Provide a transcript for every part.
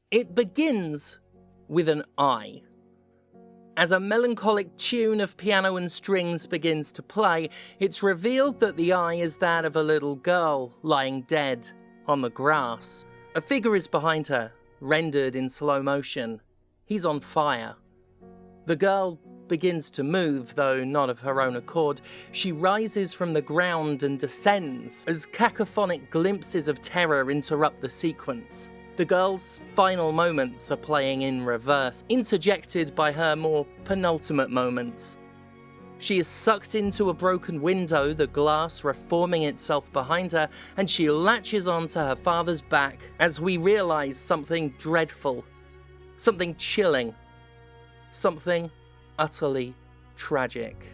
It begins with an eye. As a melancholic tune of piano and strings begins to play, it's revealed that the eye is that of a little girl lying dead on the grass. A figure is behind her, rendered in slow motion. He's on fire. The girl begins to move, though not of her own accord. She rises from the ground and descends as cacophonic glimpses of terror interrupt the sequence. The girl's final moments are playing in reverse, interjected by her more penultimate moments. She is sucked into a broken window, the glass reforming itself behind her, and she latches onto her father's back as we realize something dreadful, something chilling, something utterly tragic.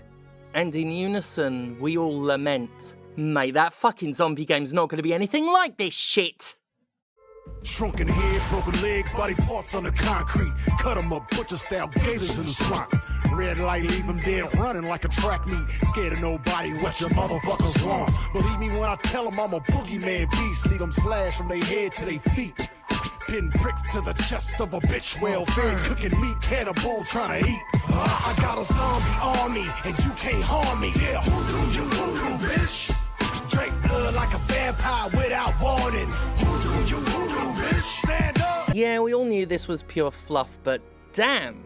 And in unison, we all lament, mate, that fucking zombie game's not going to be anything like this shit! Shrunken head, broken legs, body parts on the concrete. Cut 'em up, butcher style gators in the swamp. Red light, leave 'em dead, running like a track meet. Scared of nobody, what your motherfuckers want. Believe me when I tell 'em I'm a boogeyman beast. Leave 'em slashed from their head to their feet. Pin bricks to the chest of a bitch, well fed, cooking meat, cannibal trying to eat. I got a zombie army, and you can't harm me. Yeah, voodoo, you voodoo, bitch. Drink blood like a vampire without warning. Voodoo, you voodoo, bitch. Stand up. Yeah, we all knew this was pure fluff, but damn,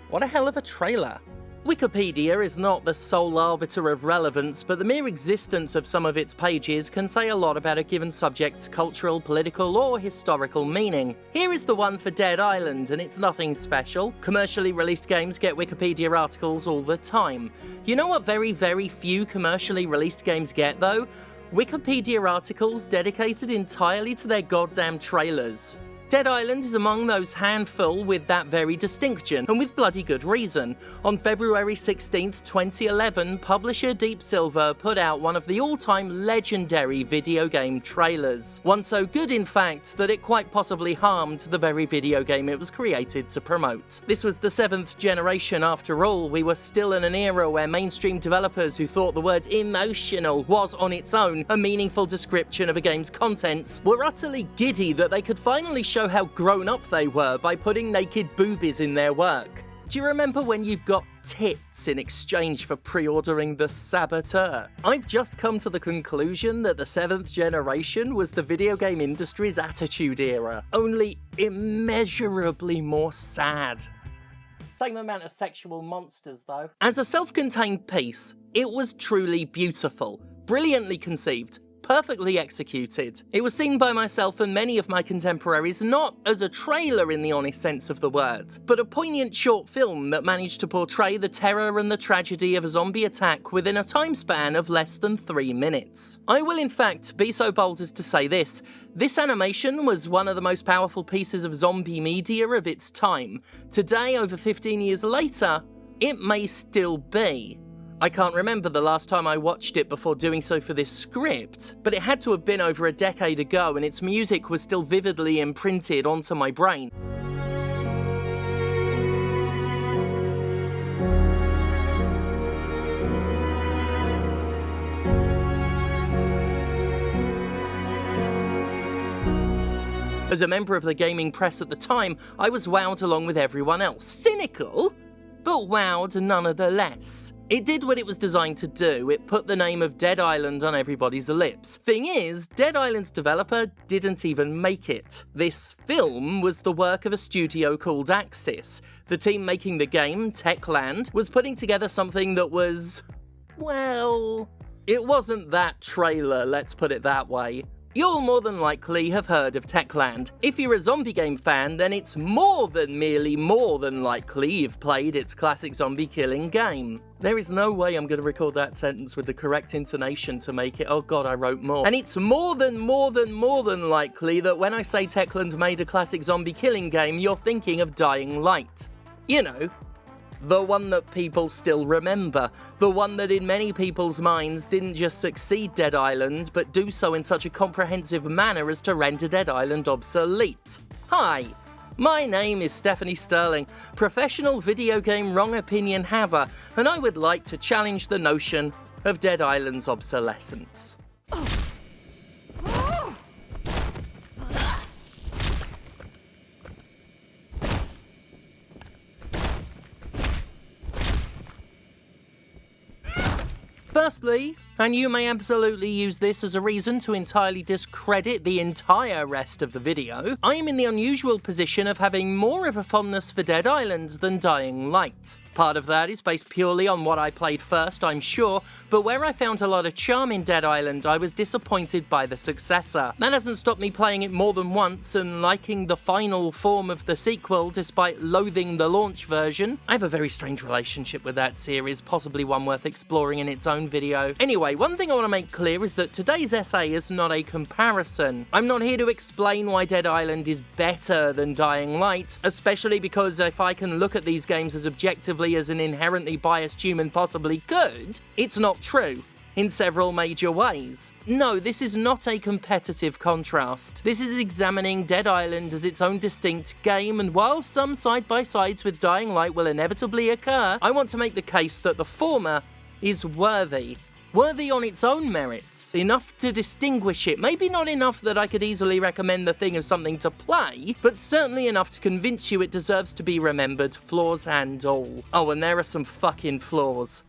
what a hell of a trailer. Wikipedia is not the sole arbiter of relevance, but the mere existence of some of its pages can say a lot about a given subject's cultural, political, or historical meaning. Here is the one for Dead Island, and it's nothing special. Commercially released games get Wikipedia articles all the time. You know what very, very few commercially released games get, though? Wikipedia articles dedicated entirely to their goddamn trailers. Dead Island is among those handful with that very distinction, and with bloody good reason. On February 16th, 2011, publisher Deep Silver put out one of the all-time legendary video game trailers. One so good, in fact, that it quite possibly harmed the very video game it was created to promote. This was the 7th generation after all. We were still in an era where mainstream developers who thought the word emotional was on its own a meaningful description of a game's contents were utterly giddy that they could finally show how grown up they were by putting naked boobies in their work. Do you remember when you got tits in exchange for pre-ordering The Saboteur? I've just come to the conclusion that the 7th generation was the video game industry's Attitude Era, only immeasurably more sad. Same amount of sexual monsters, though. As a self-contained piece, it was truly beautiful, brilliantly conceived, perfectly executed. It was seen by myself and many of my contemporaries not as a trailer in the honest sense of the word, but a poignant short film that managed to portray the terror and the tragedy of a zombie attack within a time span of less than 3 minutes. I will in fact be so bold as to say this. This animation was one of the most powerful pieces of zombie media of its time. Today, over 15 years later, it may still be. I can't remember the last time I watched it before doing so for this script, but it had to have been over a decade ago, and its music was still vividly imprinted onto my brain. As a member of the gaming press at the time, I was wowed along with everyone else. Cynical, but wowed nonetheless. It did what it was designed to do. It put the name of Dead Island on everybody's lips. Thing is, Dead Island's developer didn't even make it. This film was the work of a studio called Axis. The team making the game, Techland, was putting together something that was, well, it wasn't that trailer, let's put it that way. You'll more than likely have heard of Techland. If you're a zombie game fan, then it's more than likely you've played its classic zombie killing game. There is no way I'm going to record that sentence with the correct intonation to make it. Oh god, I wrote more. And it's more than likely that when I say Techland made a classic zombie killing game, you're thinking of Dying Light. You know, the one that people still remember. The one that in many people's minds didn't just succeed Dead Island, but do so in such a comprehensive manner as to render Dead Island obsolete. Hi, my name is Stephanie Sterling, professional video game wrong opinion haver, and I would like to challenge the notion of Dead Island's obsolescence. Firstly, and you may absolutely use this as a reason to entirely discredit the entire rest of the video, I am in the unusual position of having more of a fondness for Dead Island than Dying Light. Part of that is based purely on what I played first, I'm sure, but where I found a lot of charm in Dead Island, I was disappointed by the successor. That hasn't stopped me playing it more than once and liking the final form of the sequel despite loathing the launch version. I have a very strange relationship with that series, possibly one worth exploring in its own video. Anyway, one thing I want to make clear is that today's essay is not a comparison. I'm not here to explain why Dead Island is better than Dying Light, especially because if I can look at these games as objectively as an inherently biased human possibly could, it's not true in several major ways. No, this is not a competitive contrast. This is examining Dead Island as its own distinct game, and while some side-by-sides with Dying Light will inevitably occur, I want to make the case that the former is worthy on its own merits, enough to distinguish it. Maybe not enough that I could easily recommend the thing as something to play, but certainly enough to convince you it deserves to be remembered, flaws and all. Oh, and there are some fucking flaws.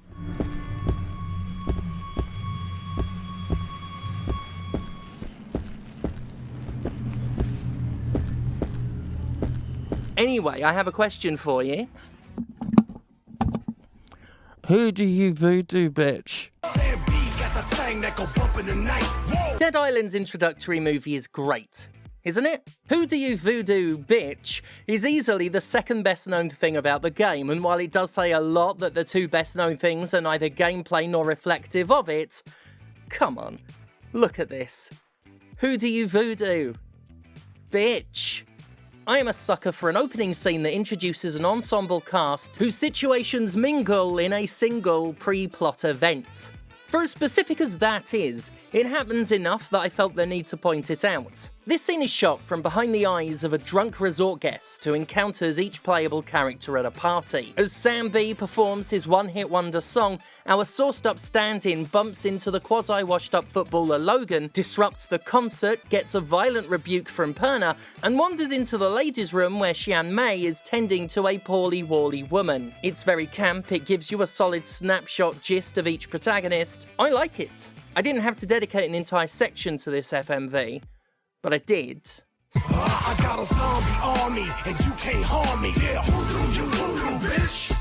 Anyway, I have a question for you. Who do you voodoo, bitch? Dead Island's introductory movie is great, isn't it? Who Do You Voodoo, Bitch is easily the second best known thing about the game, and while it does say a lot that the two best known things are neither gameplay nor reflective of it, come on, look at this. Who do you voodoo? Bitch. I am a sucker for an opening scene that introduces an ensemble cast whose situations mingle in a single pre-plot event. For as specific as that is, it happens enough that I felt the need to point it out. This scene is shot from behind the eyes of a drunk resort guest who encounters each playable character at a party. As Sam B performs his one-hit wonder song, our sauced-up stand-in bumps into the quasi-washed-up footballer Logan, disrupts the concert, gets a violent rebuke from Perna, and wanders into the ladies' room where Xian Mei is tending to a poorly-wally woman. It's very camp, it gives you a solid snapshot gist of each protagonist. I like it. I didn't have to dedicate an entire section to this FMV, but I did. I got a zombie army, and you can't harm me. Yeah, who do you voodoo, bitch?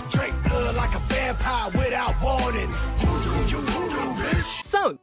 Drink blood like a vampire without warning. Who do you voodoo, bitch? So,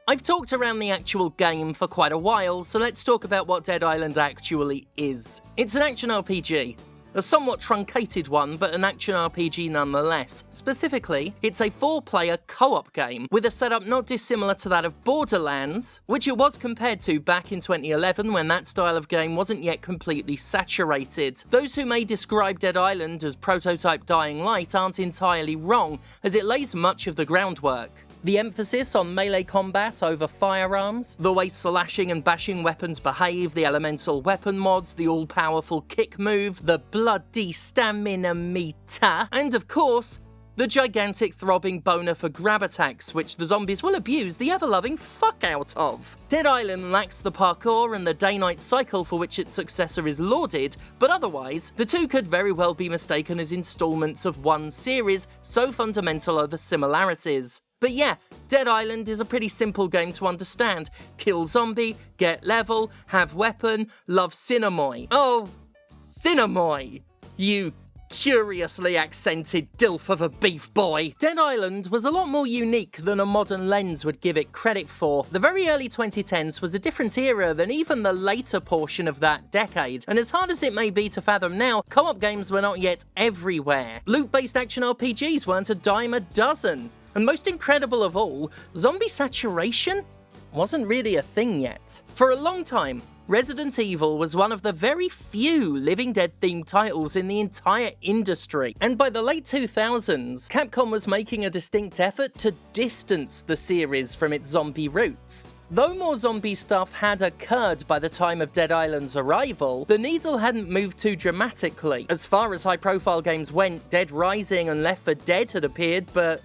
I've talked around the actual game for quite a while, so let's talk about what Dead Island actually is. It's an action RPG. A somewhat truncated one, but an action RPG nonetheless. Specifically, it's a 4-player co-op game, with a setup not dissimilar to that of Borderlands, which it was compared to back in 2011 when that style of game wasn't yet completely saturated. Those who may describe Dead Island as prototype Dying Light aren't entirely wrong, as it lays much of the groundwork. The emphasis on melee combat over firearms, the way slashing and bashing weapons behave, the elemental weapon mods, the all-powerful kick move, the bloody stamina meter, and of course, the gigantic throbbing boner for grab attacks, which the zombies will abuse the ever-loving fuck out of. Dead Island lacks the parkour and the day-night cycle for which its successor is lauded, but otherwise, the two could very well be mistaken as installments of one series, so fundamental are the similarities. But yeah, Dead Island is a pretty simple game to understand. Kill zombie, get level, have weapon, love Cinnamoi. Oh, Cinnamoi! You curiously accented dilf of a beef boy. Dead Island was a lot more unique than a modern lens would give it credit for. The very early 2010s was a different era than even the later portion of that decade, and as hard as it may be to fathom now, co-op games were not yet everywhere. Loot-based action RPGs weren't a dime a dozen. And most incredible of all, zombie saturation wasn't really a thing yet. For a long time, Resident Evil was one of the very few Living Dead-themed titles in the entire industry, and by the late 2000s, Capcom was making a distinct effort to distance the series from its zombie roots. Though more zombie stuff had occurred by the time of Dead Island's arrival, the needle hadn't moved too dramatically. As far as high-profile games went, Dead Rising and Left 4 Dead had appeared, but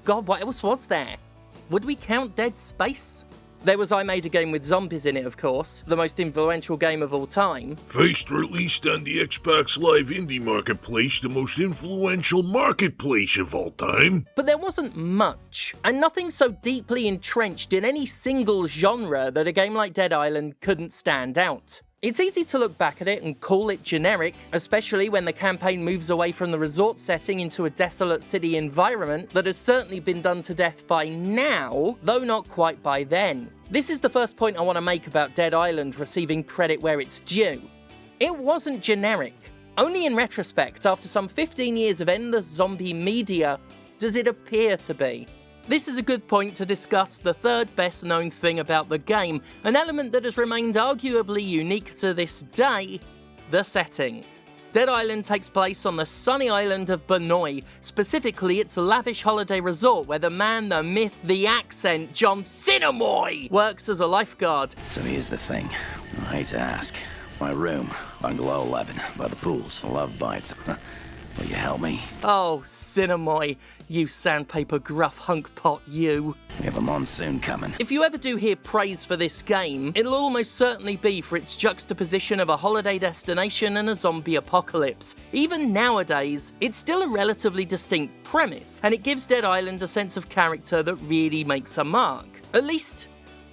God, what else was there? Would we count Dead Space? There was I Made a Game with Zombies in it, of course, the most influential game of all time. First released on the Xbox Live Indie Marketplace, the most influential marketplace of all time. But there wasn't much, and nothing so deeply entrenched in any single genre that a game like Dead Island couldn't stand out. It's easy to look back at it and call it generic, especially when the campaign moves away from the resort setting into a desolate city environment that has certainly been done to death by now, though not quite by then. This is the first point I want to make about Dead Island receiving credit where it's due. It wasn't generic. Only in retrospect, after some 15 years of endless zombie media, does it appear to be. This is a good point to discuss the third best known thing about the game, an element that has remained arguably unique to this day: the setting. Dead Island takes place on the sunny island of Banoi, specifically its lavish holiday resort where the man, the myth, the accent, John Cinnamon, works as a lifeguard. So here's the thing. I hate to ask. My room, bungalow 11, by the pools. Love bites. Will you help me? Oh, Cinnamon, you sandpaper gruff hunk pot, you. We have a monsoon coming. If you ever do hear praise for this game, it'll almost certainly be for its juxtaposition of a holiday destination and a zombie apocalypse. Even nowadays, it's still a relatively distinct premise, and it gives Dead Island a sense of character that really makes a mark. At least,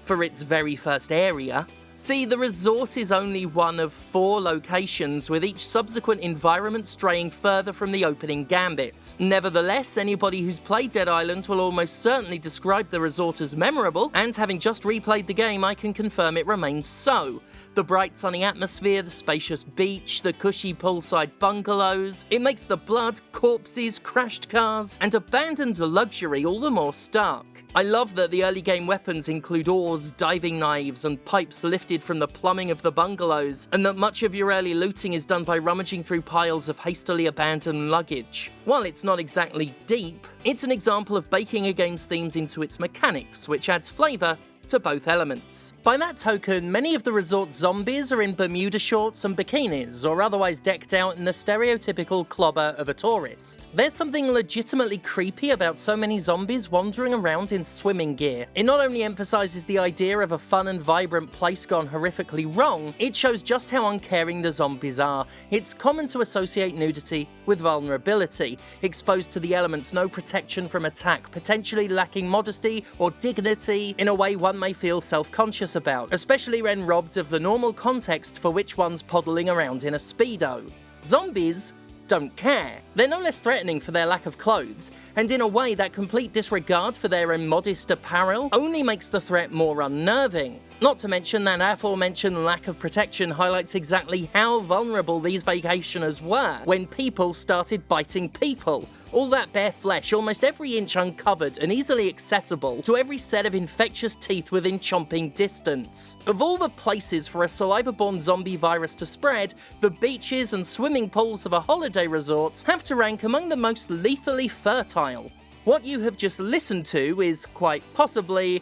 for its very first area. See, the resort is only one of 4 locations, with each subsequent environment straying further from the opening gambit. Nevertheless, anybody who's played Dead Island will almost certainly describe the resort as memorable, and having just replayed the game, I can confirm it remains so. The bright sunny atmosphere, the spacious beach, the cushy poolside bungalows. It makes the blood, corpses, crashed cars, and abandoned luxury all the more stark. I love that the early game weapons include oars, diving knives, and pipes lifted from the plumbing of the bungalows, and that much of your early looting is done by rummaging through piles of hastily abandoned luggage. While it's not exactly deep, it's an example of baking a game's themes into its mechanics, which adds flavour to both elements. By that token, many of the resort zombies are in Bermuda shorts and bikinis, or otherwise decked out in the stereotypical clobber of a tourist. There's something legitimately creepy about so many zombies wandering around in swimming gear. It not only emphasises the idea of a fun and vibrant place gone horrifically wrong, it shows just how uncaring the zombies are. It's common to associate nudity with vulnerability, exposed to the elements, no protection from attack, potentially lacking modesty or dignity in a way one may feel self-conscious about, especially when robbed of the normal context for which one's poddling around in a Speedo. Zombies don't care. They're no less threatening for their lack of clothes, and in a way that complete disregard for their immodest apparel only makes the threat more unnerving. Not to mention that aforementioned lack of protection highlights exactly how vulnerable these vacationers were when people started biting people. All that bare flesh, almost every inch uncovered and easily accessible to every set of infectious teeth within chomping distance. Of all the places for a saliva-borne zombie virus to spread, the beaches and swimming pools of a holiday resort have to rank among the most lethally fertile. What you have just listened to is, quite possibly,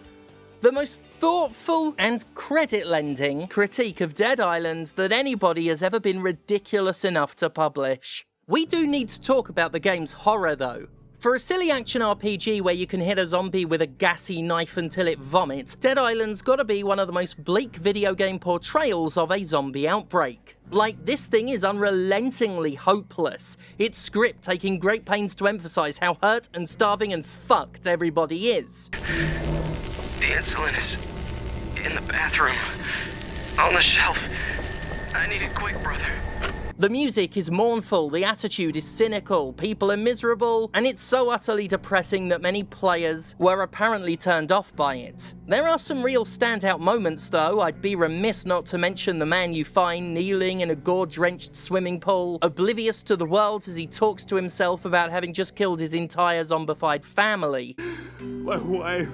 the most thoughtful and credit-lending critique of Dead Island that anybody has ever been ridiculous enough to publish. We do need to talk about the game's horror, though. For a silly action RPG where you can hit a zombie with a gassy knife until it vomits, Dead Island's gotta be one of the most bleak video game portrayals of a zombie outbreak. Like, this thing is unrelentingly hopeless, its script taking great pains to emphasise how hurt and starving and fucked everybody is. The insulin is in the bathroom, on the shelf. I need it quick, brother. The music is mournful, the attitude is cynical, people are miserable, and it's so utterly depressing that many players were apparently turned off by it. There are some real standout moments though. I'd be remiss not to mention the man you find kneeling in a gore-drenched swimming pool, oblivious to the world as he talks to himself about having just killed his entire zombified family. My wife,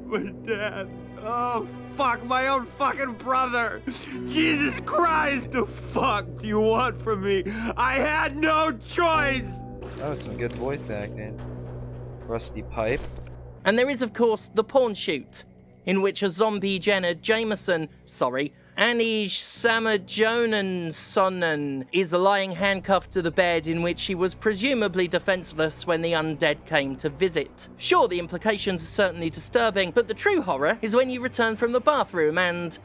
my dad, oh fuck, my own fucking brother! Jesus Christ, the fuck do you want from me? I had no choice! That was some good voice acting. Rusty pipe. And there is, of course, the porn shoot, in which a zombie Jenna Jameson, Anish Samajonanssonen is lying handcuffed to the bed in which she was presumably defenseless when the undead came to visit. Sure, the implications are certainly disturbing, but the true horror is when you return from the bathroom and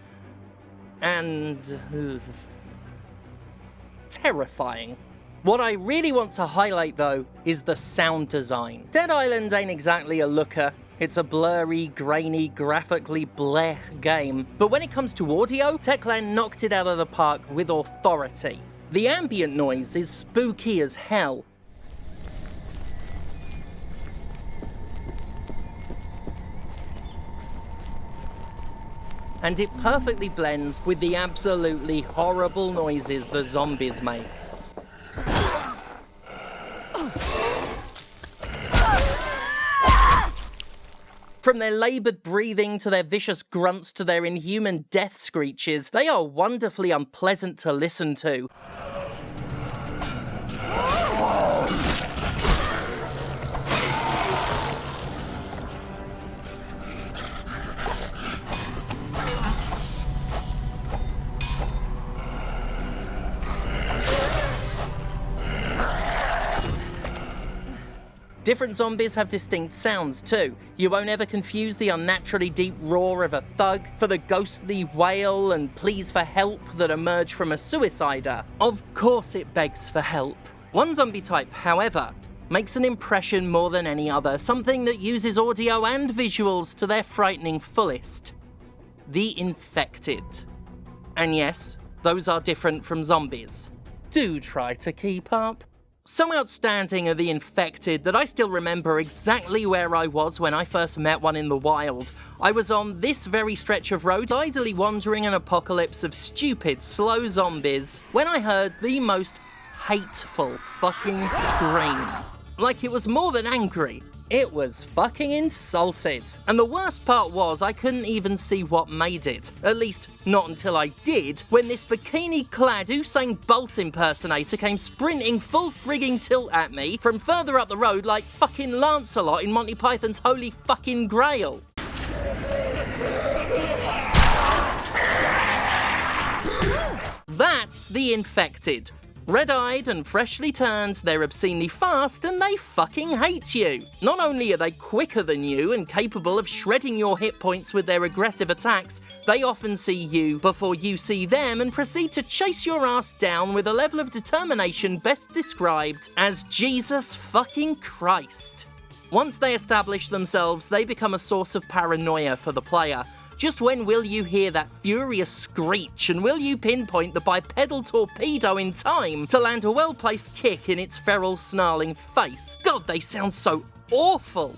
terrifying. What I really want to highlight, though, is the sound design. Dead Island ain't exactly a looker. It's a blurry, grainy, graphically bleh game. But when it comes to audio, Techland knocked it out of the park with authority. The ambient noise is spooky as hell. And it perfectly blends with the absolutely horrible noises the zombies make. From their laboured breathing to their vicious grunts to their inhuman death screeches, they are wonderfully unpleasant to listen to. Different zombies have distinct sounds too. You won't ever confuse the unnaturally deep roar of a thug for the ghostly wail and pleas for help that emerge from a suicider. Of course it begs for help. One zombie type, however, makes an impression more than any other, something that uses audio and visuals to their frightening fullest. The infected. And yes, those are different from zombies. Do try to keep up. So outstanding are the infected that I still remember exactly where I was when I first met one in the wild. I was on this very stretch of road, idly wandering an apocalypse of stupid, slow zombies, when I heard the most hateful fucking scream. Like it was more than angry. It was fucking insulted. And the worst part was I couldn't even see what made it. At least, not until I did, when this bikini-clad Usain Bolt impersonator came sprinting full frigging tilt at me from further up the road like fucking Lancelot in Monty Python's Holy Fucking Grail. That's the infected. Red-eyed and freshly turned, they're obscenely fast and they fucking hate you. Not only are they quicker than you and capable of shredding your hit points with their aggressive attacks, they often see you before you see them and proceed to chase your ass down with a level of determination best described as Jesus fucking Christ. Once they establish themselves, they become a source of paranoia for the player. Just when will you hear that furious screech, and will you pinpoint the bipedal torpedo in time to land a well-placed kick in its feral, snarling face? God, they sound so awful!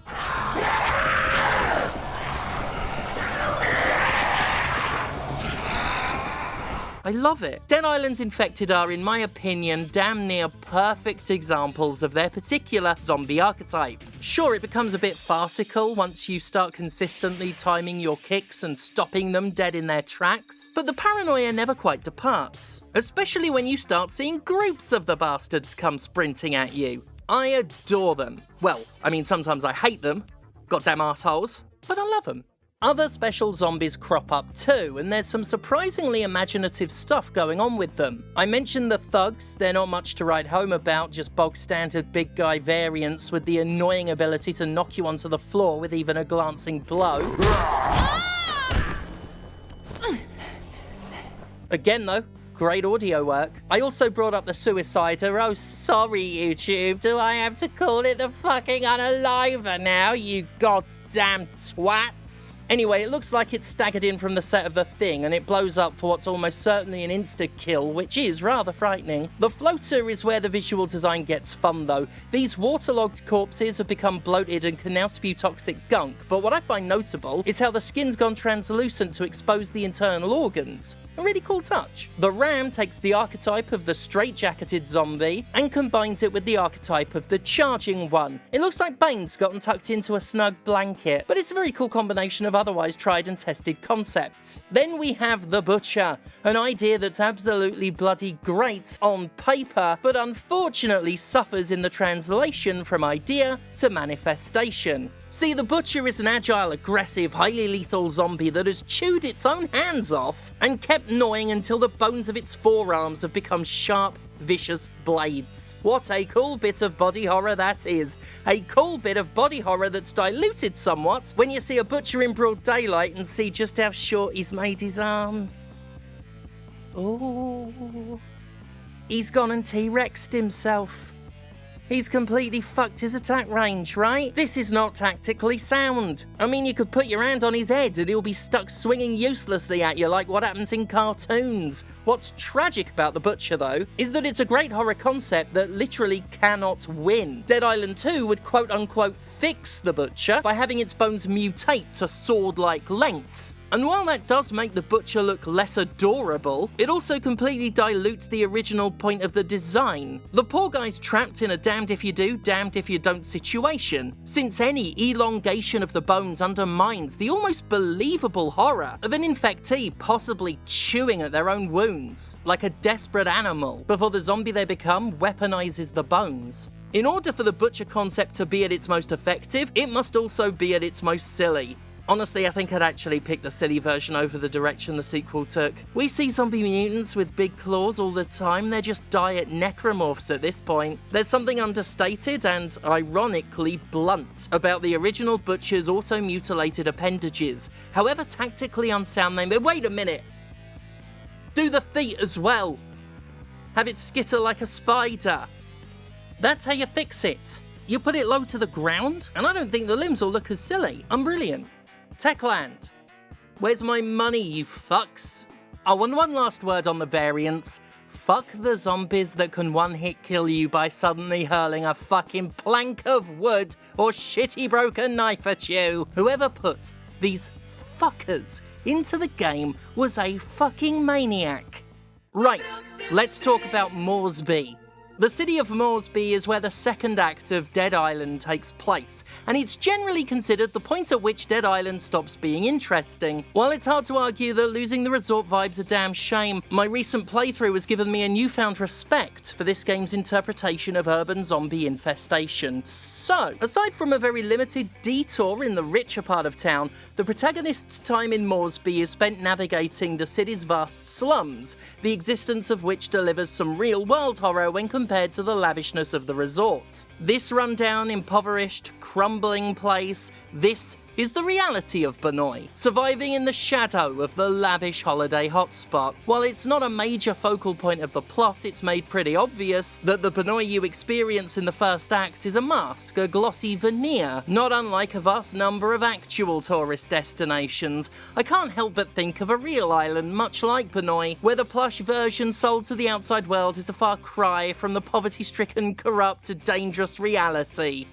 I love it. Dead Island's infected are, in my opinion, damn near perfect examples of their particular zombie archetype. Sure, it becomes a bit farcical once you start consistently timing your kicks and stopping them dead in their tracks, but the paranoia never quite departs, especially when you start seeing groups of the bastards come sprinting at you. I adore them. Well, I mean, sometimes I hate them, goddamn assholes, but I love them. Other special zombies crop up too, and there's some surprisingly imaginative stuff going on with them. I mentioned the thugs, they're not much to write home about, just bog standard big guy variants with the annoying ability to knock you onto the floor with even a glancing blow. Again though, great audio work. I also brought up the suicider. Oh, sorry YouTube, do I have to call it the fucking unaliver now, you goddamn twats? Anyway, it looks like it's staggered in from the set of The Thing, and it blows up for what's almost certainly an insta-kill, which is rather frightening. The floater is where the visual design gets fun, though. These waterlogged corpses have become bloated and can now spew toxic gunk, but what I find notable is how the skin's gone translucent to expose the internal organs. A really cool touch. The ram takes the archetype of the straight-jacketed zombie and combines it with the archetype of the charging one. It looks like Bane's gotten tucked into a snug blanket, but it's a very cool combination of otherwise tried and tested concepts. Then we have the Butcher, an idea that's absolutely bloody great on paper, but unfortunately suffers in the translation from idea to manifestation. See, the Butcher is an agile, aggressive, highly lethal zombie that has chewed its own hands off and kept gnawing until the bones of its forearms have become sharp, vicious blades. What a cool bit of body horror that is. A cool bit of body horror that's diluted somewhat when you see a Butcher in broad daylight and see just how short he's made his arms. Ooh. He's gone and T-Rexed himself. He's completely fucked his attack range, right? This is not tactically sound. I mean, you could put your hand on his head and he'll be stuck swinging uselessly at you like what happens in cartoons. What's tragic about the Butcher, though, is that it's a great horror concept that literally cannot win. Dead Island 2 would quote-unquote fix the Butcher by having its bones mutate to sword-like lengths. And while that does make the Butcher look less adorable, it also completely dilutes the original point of the design. The poor guy's trapped in a damned if you do, damned if you don't situation, since any elongation of the bones undermines the almost believable horror of an infectee possibly chewing at their own wounds, like a desperate animal, before the zombie they become weaponizes the bones. In order for the Butcher concept to be at its most effective, it must also be at its most silly. Honestly, I think I'd actually pick the silly version over the direction the sequel took. We see zombie mutants with big claws all the time, they're just diet necromorphs at this point. There's something understated and, ironically, blunt about the original Butcher's auto-mutilated appendages, however tactically unsound they may— Wait a minute! Do the feet as well! Have it skitter like a spider! That's how you fix it. You put it low to the ground, and I don't think the limbs will look as silly. I'm brilliant. Techland. Where's my money, you fucks? Oh, and one last word on the variants. Fuck the zombies that can one-hit kill you by suddenly hurling a fucking plank of wood or shitty broken knife at you. Whoever put these fuckers into the game was a fucking maniac. Right, let's talk about Moresby. The city of Moresby is where the second act of Dead Island takes place, and it's generally considered the point at which Dead Island stops being interesting. While it's hard to argue that losing the resort vibe's a damn shame, my recent playthrough has given me a newfound respect for this game's interpretation of urban zombie infestation. So, aside from a very limited detour in the richer part of town, the protagonist's time in Moresby is spent navigating the city's vast slums, the existence of which delivers some real-world horror when compared to the lavishness of the resort. This rundown, impoverished, crumbling place, this is the reality of Banoi, surviving in the shadow of the lavish holiday hotspot. While it's not a major focal point of the plot, it's made pretty obvious that the Banoi you experience in the first act is a mask, a glossy veneer, not unlike a vast number of actual tourist destinations. I can't help but think of a real island much like Banoi, where the plush version sold to the outside world is a far cry from the poverty-stricken, corrupt, dangerous reality.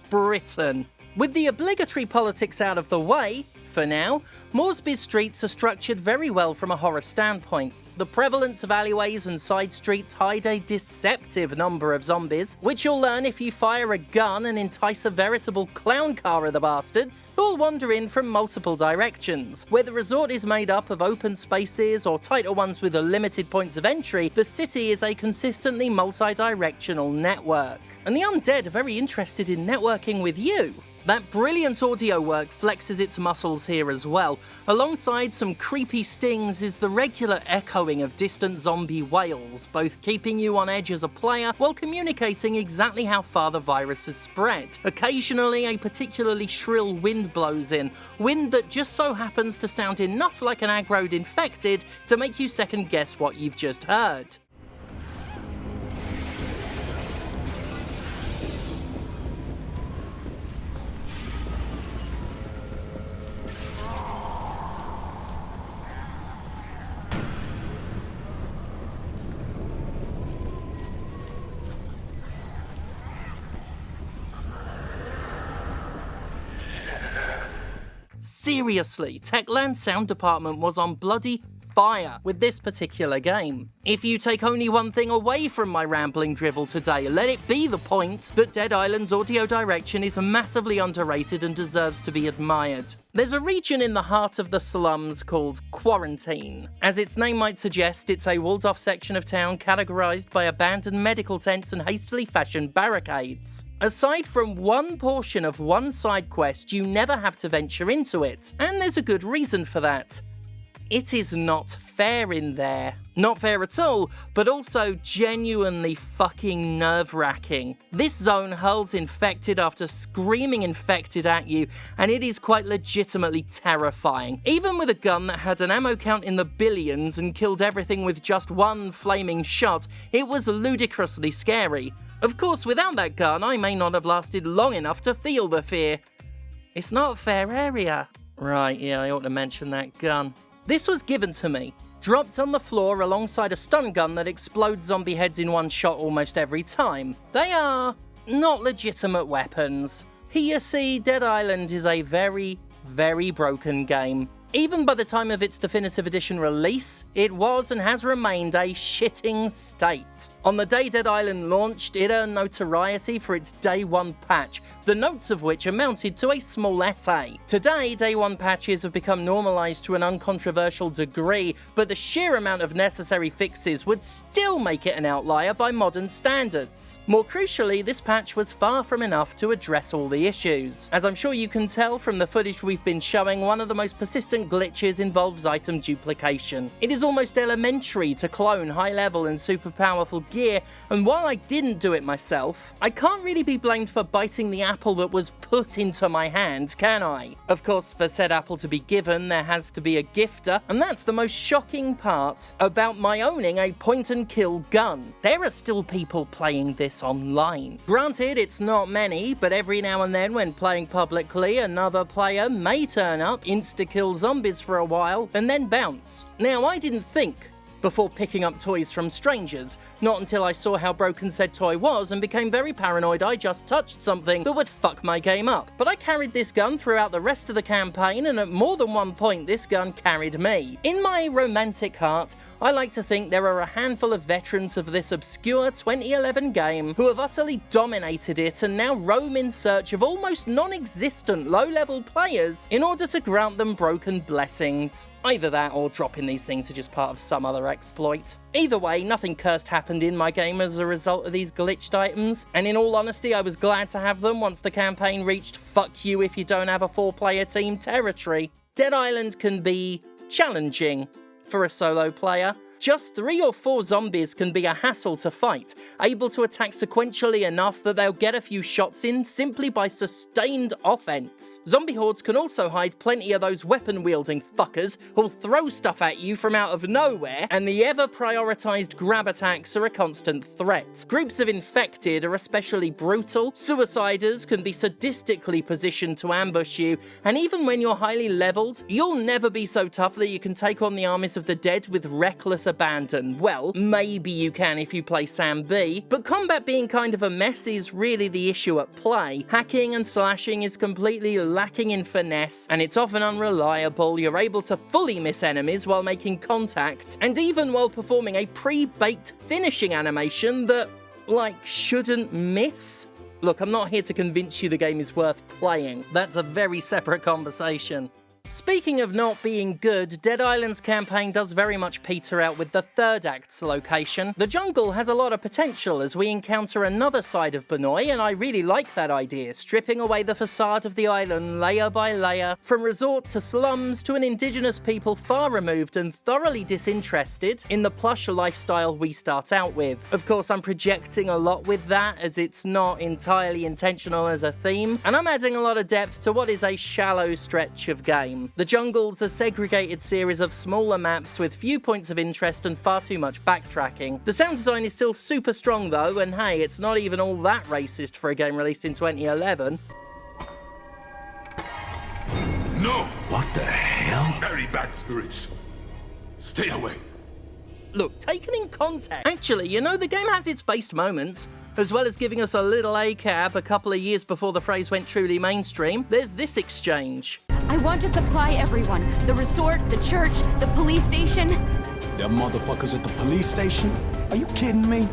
Britain. With the obligatory politics out of the way, for now, Moresby's streets are structured very well from a horror standpoint. The prevalence of alleyways and side streets hide a deceptive number of zombies, which you'll learn if you fire a gun and entice a veritable clown car of the bastards, who'll wander in from multiple directions. Where the resort is made up of open spaces or tighter ones with limited points of entry, the city is a consistently multi-directional network. And the undead are very interested in networking with you. That brilliant audio work flexes its muscles here as well. Alongside some creepy stings is the regular echoing of distant zombie wails, both keeping you on edge as a player while communicating exactly how far the virus has spread. Occasionally, a particularly shrill wind blows in, wind that just so happens to sound enough like an aggroed infected to make you second guess what you've just heard. Seriously, Techland's sound department was on bloody fire with this particular game. If you take only one thing away from my rambling drivel today, let it be the point that Dead Island's audio direction is massively underrated and deserves to be admired. There's a region in the heart of the slums called Quarantine. As its name might suggest, it's a walled-off section of town categorized by abandoned medical tents and hastily fashioned barricades. Aside from one portion of one side quest, you never have to venture into it. And there's a good reason for that. It is not fair in there. Not fair at all, but also genuinely fucking nerve-wracking. This zone hurls infected after screaming infected at you, and it is quite legitimately terrifying. Even with a gun that had an ammo count in the billions and killed everything with just one flaming shot, it was ludicrously scary. Of course, without that gun, I may not have lasted long enough to feel the fear. It's not a fair area. Right, yeah, I ought to mention that gun. This was given to me, dropped on the floor alongside a stun gun that explodes zombie heads in one shot almost every time. They are not legitimate weapons. You see, Dead Island is a very, very broken game. Even by the time of its definitive edition release, it was and has remained a shitting state. On the day Dead Island launched, it earned notoriety for its Day 1 patch, the notes of which amounted to a small essay. Today, Day 1 patches have become normalized to an uncontroversial degree, but the sheer amount of necessary fixes would still make it an outlier by modern standards. More crucially, this patch was far from enough to address all the issues. As I'm sure you can tell from the footage we've been showing, one of the most persistent glitches involves item duplication. It is almost elementary to clone high-level and super powerful gear, and while I didn't do it myself, I can't really be blamed for biting the apple that was put into my hand, can I? Of course, for said apple to be given, there has to be a gifter, and that's the most shocking part about my owning a point-and-kill gun. There are still people playing this online. Granted, it's not many, but every now and then when playing publicly, another player may turn up, insta-kill zombies for a while, and then bounce. Now, I didn't think before picking up toys from strangers. Not until I saw how broken said toy was and became very paranoid I just touched something that would fuck my game up. But I carried this gun throughout the rest of the campaign, and at more than one point this gun carried me. In my romantic heart, I like to think there are a handful of veterans of this obscure 2011 game who have utterly dominated it and now roam in search of almost non-existent low-level players in order to grant them broken blessings. Either that or dropping these things are just part of some other exploit. Either way, nothing cursed happened in my game as a result of these glitched items, and in all honesty, I was glad to have them once the campaign reached fuck you if you don't have a 4-player team territory. Dead Island can be challenging for a solo player. Just 3 or 4 zombies can be a hassle to fight, able to attack sequentially enough that they'll get a few shots in simply by sustained offense. Zombie hordes can also hide plenty of those weapon-wielding fuckers who'll throw stuff at you from out of nowhere, and the ever-prioritized grab attacks are a constant threat. Groups of infected are especially brutal, suiciders can be sadistically positioned to ambush you, and even when you're highly leveled, you'll never be so tough that you can take on the armies of the dead with reckless abandon. Well, maybe you can if you play Sam B, but combat being kind of a mess is really the issue at play. Hacking and slashing is completely lacking in finesse, and it's often unreliable. You're able to fully miss enemies while making contact, and even while performing a pre-baked finishing animation that, shouldn't miss. Look, I'm not here to convince you the game is worth playing. That's a very separate conversation. Speaking of not being good, Dead Island's campaign does very much peter out with the third act's location. The jungle has a lot of potential as we encounter another side of Banoi, and I really like that idea, stripping away the facade of the island layer by layer, from resort to slums to an indigenous people far removed and thoroughly disinterested in the plush lifestyle we start out with. Of course, I'm projecting a lot with that, as it's not entirely intentional as a theme, and I'm adding a lot of depth to what is a shallow stretch of game. The jungle's a segregated series of smaller maps with few points of interest and far too much backtracking. The sound design is still super strong though, and hey, it's not even all that racist for a game released in 2011. No! What the hell? Very bad spirits. Stay away. Look, taken in context. Actually, you know, the game has its based moments. As well as giving us a little ACAB a couple of years before the phrase went truly mainstream, there's this exchange. I want to supply everyone. The resort, the church, the police station. Them motherfuckers at the police station? Are you kidding me?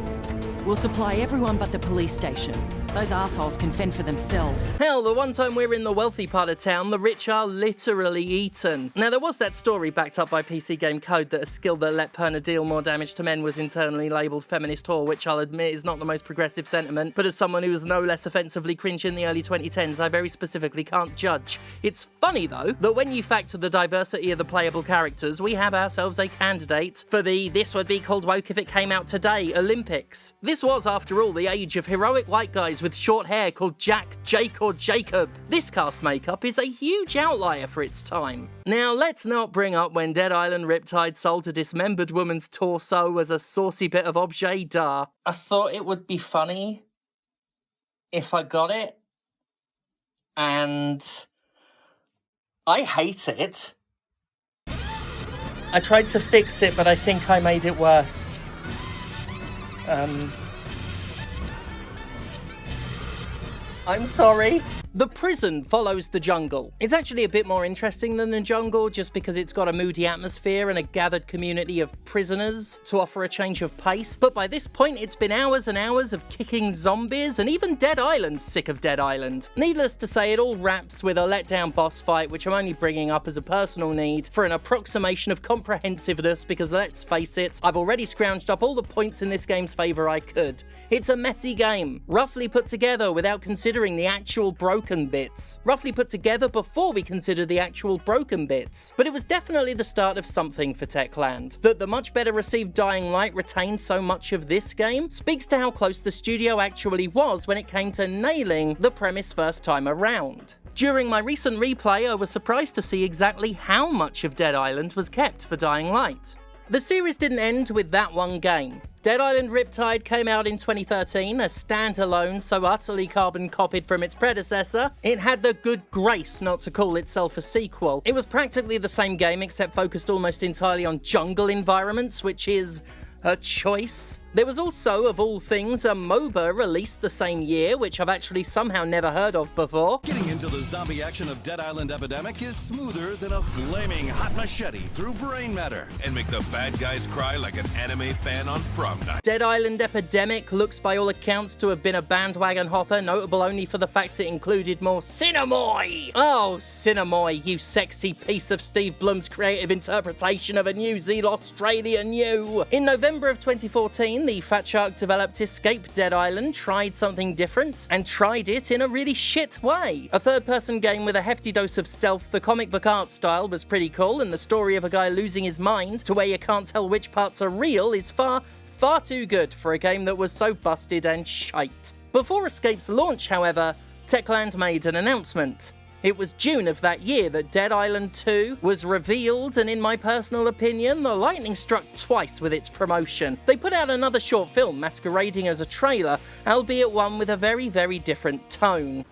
We'll supply everyone but the police station. Those assholes can fend for themselves. Hell, the one time we're in the wealthy part of town, the rich are literally eaten. Now, there was that story backed up by PC Game Code that a skill that let Perna deal more damage to men was internally labelled feminist whore, which I'll admit is not the most progressive sentiment, but as someone who was no less offensively cringe in the early 2010s, I very specifically can't judge. It's funny, though, that when you factor the diversity of the playable characters, we have ourselves a candidate for the "this would be called woke if it came out today" Olympics. This was, after all, the age of heroic white guys with short hair called Jack, Jake, or Jacob. This cast makeup is a huge outlier for its time. Now, let's not bring up when Dead Island Riptide sold a dismembered woman's torso as a saucy bit of objet d'art. I thought it would be funny if I got it, and I hate it. I tried to fix it, but I think I made it worse. I'm sorry. The prison follows the jungle. It's actually a bit more interesting than the jungle just because it's got a moody atmosphere and a gathered community of prisoners to offer a change of pace. But by this point, it's been hours and hours of kicking zombies, and even Dead Island's sick of Dead Island. Needless to say, it all wraps with a letdown boss fight, which I'm only bringing up as a personal need for an approximation of comprehensiveness because, let's face it, I've already scrounged up all the points in this game's favour I could. It's a messy game, roughly put together without considering the actual broken bits. Roughly put together before we consider the actual broken bits. But it was definitely the start of something for Techland. That the much better received Dying Light retained so much of this game speaks to how close the studio actually was when it came to nailing the premise first time around. During my recent replay, I was surprised to see exactly how much of Dead Island was kept for Dying Light. The series didn't end with that one game. Dead Island Riptide came out in 2013, a standalone so utterly carbon copied from its predecessor, it had the good grace not to call itself a sequel. It was practically the same game except focused almost entirely on jungle environments, which is a choice. There was also, of all things, a MOBA released the same year, which I've actually somehow never heard of before. Getting into the zombie action of Dead Island Epidemic is smoother than a flaming hot machete through brain matter and make the bad guys cry like an anime fan on prom night. Dead Island Epidemic looks by all accounts to have been a bandwagon hopper, notable only for the fact it included more Cinemoy! Oh, Cinemoy, you sexy piece of Steve Blum's creative interpretation of a New Zealand Australian you! In November of 2014, the Fat Shark developed Escape Dead Island tried something different, and tried it in a really shit way. A third-person game with a hefty dose of stealth, the comic book art style was pretty cool, and the story of a guy losing his mind to where you can't tell which parts are real is far too good for a game that was so busted and shite. Before Escape's launch, however, Techland made an announcement. It was June of that year that Dead Island 2 was revealed, and in my personal opinion, the lightning struck twice with its promotion. They put out another short film masquerading as a trailer, albeit one with a very, very different tone.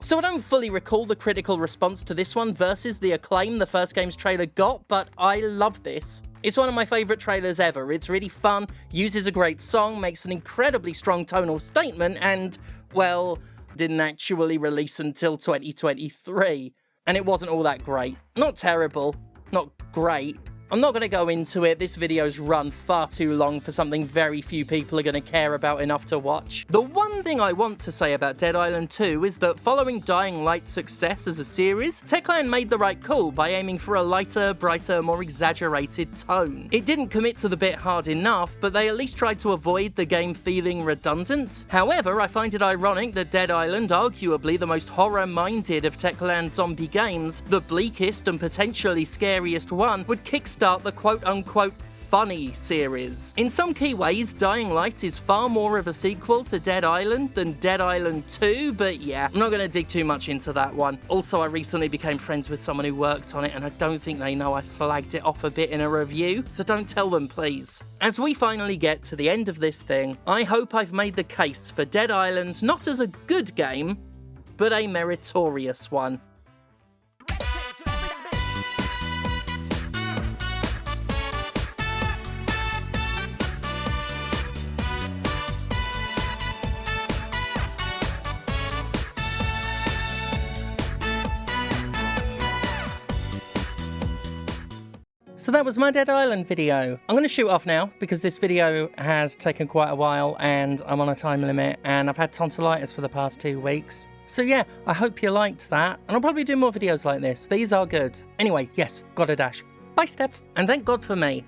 So I don't fully recall the critical response to this one versus the acclaim the first game's trailer got, but I love this. It's one of my favourite trailers ever. It's really fun, uses a great song, makes an incredibly strong tonal statement, and, well, didn't actually release until 2023. And it wasn't all that great. Not terrible, not great. I'm not going to go into it, this video's run far too long for something very few people are going to care about enough to watch. The one thing I want to say about Dead Island 2 is that following Dying Light's success as a series, Techland made the right call by aiming for a lighter, brighter, more exaggerated tone. It didn't commit to the bit hard enough, but they at least tried to avoid the game feeling redundant. However, I find it ironic that Dead Island, arguably the most horror-minded of Techland zombie games, the bleakest and potentially scariest one, would kickstart the quote-unquote funny series. In some key ways, Dying Light is far more of a sequel to Dead Island than Dead Island 2, but yeah, I'm not going to dig too much into that one. Also, I recently became friends with someone who worked on it, and I don't think they know I slagged it off a bit in a review, so don't tell them, please. As we finally get to the end of this thing, I hope I've made the case for Dead Island not as a good game, but a meritorious one. So that was my Dead Island video. I'm going to shoot off now because this video has taken quite a while and I'm on a time limit and I've had tonsillitis for the past 2 weeks. So yeah, I hope you liked that and I'll probably do more videos like this. These are good. Anyway, yes, gotta dash. Bye, Steph. And thank God for me.